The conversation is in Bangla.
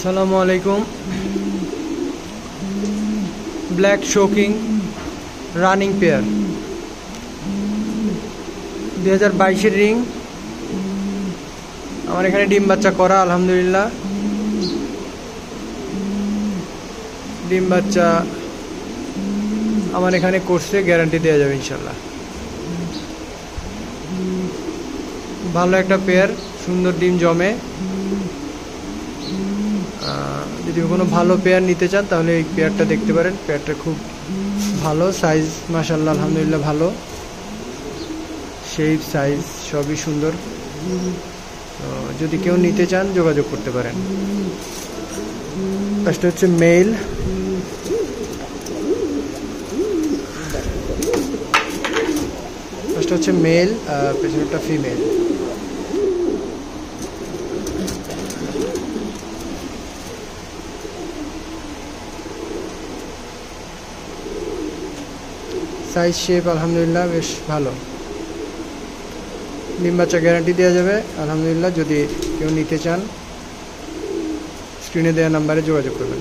আসসালামু আলাইকুম। ব্ল্যাক শোকিং রানিং পেয়ার 2022-এর রিং। আমার এখানে ডিম বাচ্চা করা, আলহামদুলিল্লাহ। ডিম বাচ্চা আমার এখানে করছে, গ্যারান্টি দেওয়া যাবে ইনশাল্লাহ। ভালো একটা পেয়ার, সুন্দর ডিম জমে। যদি কোনো ভালো পেয়ার নিতে চান তাহলে এই পেয়ারটা দেখতে পারেন। পেয়ারটা খুব ভালো, সাইজ মাশাআল্লাহ আলহামদুলিল্লাহ ভালো, শেপ সাইজ সবই সুন্দর। যদি কেউ নিতে চান যোগাযোগ করতে পারেন। ফার্স্ট হচ্ছে মেল, পেছনেরটা ফিমেল। সাইজ শেপ আলহামদুলিল্লাহ বেশ ভালো। ডিম বাচ্চা গ্যারান্টি দেওয়া যাবে আলহামদুলিল্লাহ। যদি কেউ নিতে চান স্ক্রিনে দেওয়া নাম্বারে যোগাযোগ করবেন।